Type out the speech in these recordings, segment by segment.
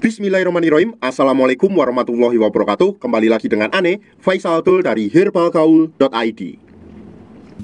Bismillahirrahmanirrahim. Assalamualaikum warahmatullahi wabarakatuh. Kembali lagi dengan Ane, Faisal Abdul dari herbalgaul.id.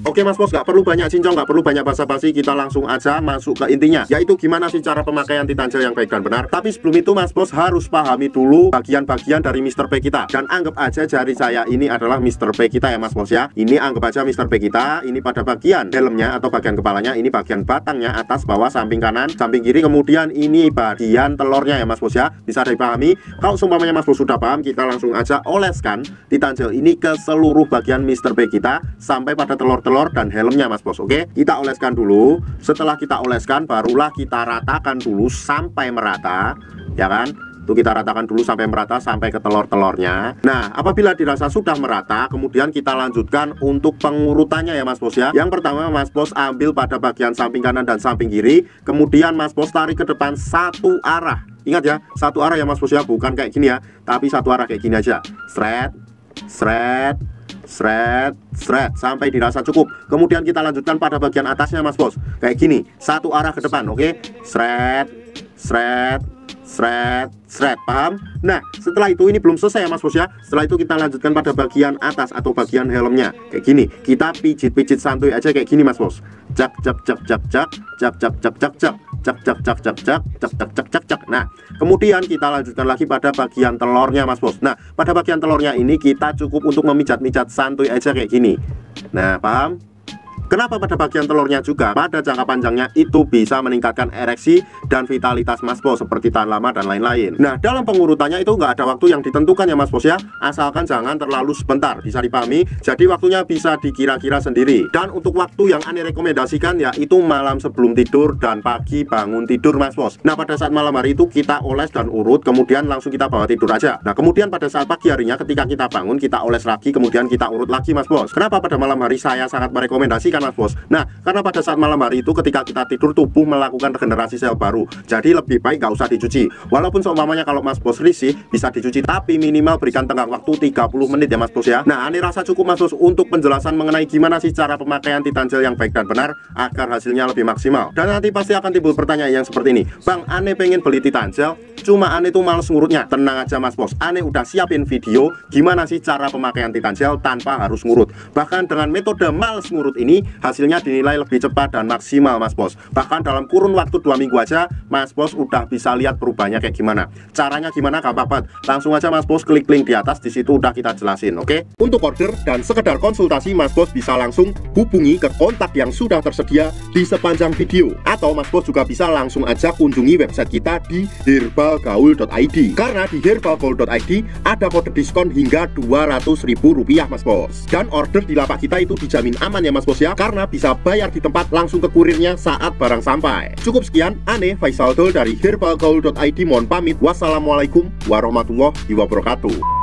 Oke Mas Bos, nggak perlu banyak cincong, nggak perlu banyak basa-basi, kita langsung aja masuk ke intinya, yaitu gimana sih cara pemakaian titan gel yang baik dan benar. Tapi sebelum itu Mas Bos harus pahami dulu bagian-bagian dari Mr. P kita. Dan anggap aja jari saya ini adalah Mr. P kita ya Mas Bos ya. Ini anggap aja Mr. P kita, ini pada bagian helmnya atau bagian kepalanya, ini bagian batangnya, atas, bawah, samping kanan, samping kiri, kemudian ini bagian telurnya ya Mas Bos ya. Bisa dipahami? Kalau seumpamanya Mas Bos sudah paham, kita langsung aja oleskan titan gel ini ke seluruh bagian Mr. P kita sampai pada telur-telur dan helmnya Mas Bos. Oke, kita oleskan dulu. Setelah kita oleskan, barulah kita ratakan dulu sampai merata, ya kan? Tuh, kita ratakan dulu sampai merata, sampai ke telur-telurnya. Nah, apabila dirasa sudah merata, kemudian kita lanjutkan untuk pengurutannya ya Mas Bos ya. Yang pertama Mas Bos ambil pada bagian samping kanan dan samping kiri, kemudian Mas Bos tarik ke depan satu arah. Ingat ya, satu arah ya Mas Bos ya, bukan kayak gini ya, tapi satu arah kayak gini aja. Sret, sret, sret, sret, sampai dirasa cukup. Kemudian kita lanjutkan pada bagian atasnya Mas Bos, kayak gini, satu arah ke depan. Oke, sret, sret, sret, sret, paham? Nah, setelah itu ini belum selesai ya Mas Bos ya. Setelah itu kita lanjutkan pada bagian atas atau bagian helmnya, kayak gini. Kita pijit-pijit santuy aja kayak gini Mas Bos. Jak jak jak jak jak jak jak jak jak jak jak jak jak jak jak jak jak jak jak. Nah, kemudian kita lanjutkan lagi pada bagian telurnya Mas Bos. Nah, pada bagian telurnya ini kita cukup untuk memijat-mijat santuy aja kayak gini. Nah, paham? Kenapa pada bagian telurnya juga? Pada jangka panjangnya itu bisa meningkatkan ereksi dan vitalitas Mas Bos, seperti tahan lama dan lain-lain. Nah, dalam pengurutannya itu nggak ada waktu yang ditentukan ya Mas Bos ya. Asalkan jangan terlalu sebentar, bisa dipahami. Jadi waktunya bisa dikira-kira sendiri. Dan untuk waktu yang Ane rekomendasikan ya itu malam sebelum tidur dan pagi bangun tidur Mas Bos. Nah, pada saat malam hari itu kita oles dan urut, kemudian langsung kita bawa tidur aja. Nah, kemudian pada saat pagi harinya ketika kita bangun, kita oles lagi, kemudian kita urut lagi Mas Bos. Kenapa pada malam hari saya sangat merekomendasikan Mas Bos? Nah, karena pada saat malam hari itu ketika kita tidur, tubuh melakukan regenerasi sel baru. Jadi lebih baik nggak usah dicuci. Walaupun seumpamanya kalau Mas Bos risih bisa dicuci, tapi minimal berikan tenggang waktu 30 menit ya Mas Bos ya. Nah, Ane rasa cukup Mas Bos untuk penjelasan mengenai gimana sih cara pemakaian titan gel yang baik dan benar agar hasilnya lebih maksimal. Dan nanti pasti akan timbul pertanyaan yang seperti ini, Bang, Ane pengen beli titan gel, cuma Ane tuh males ngurutnya. Tenang aja Mas Bos, Ane udah siapin video gimana sih cara pemakaian titan gel tanpa harus ngurut. Bahkan dengan metode males ngurut ini hasilnya dinilai lebih cepat dan maksimal Mas Bos. Bahkan dalam kurun waktu 2 minggu aja Mas Bos udah bisa lihat perubahannya kayak gimana. Caranya gimana gampang banget. Langsung aja Mas Bos klik link di atas, di situ udah kita jelasin, oke? Untuk order dan sekedar konsultasi Mas Bos bisa langsung hubungi ke kontak yang sudah tersedia di sepanjang video, atau Mas Bos juga bisa langsung aja kunjungi website kita di herbalgaul.id. Karena di herbalgaul.id ada kode diskon hingga Rp200.000 Mas Bos. Dan order di lapak kita itu dijamin aman ya Mas Bos ya, karena bisa bayar di tempat langsung ke kurirnya saat barang sampai. Cukup sekian, Ane Faisal Abdul dari herbalgaul.id mohon pamit. Wassalamualaikum warahmatullahi wabarakatuh.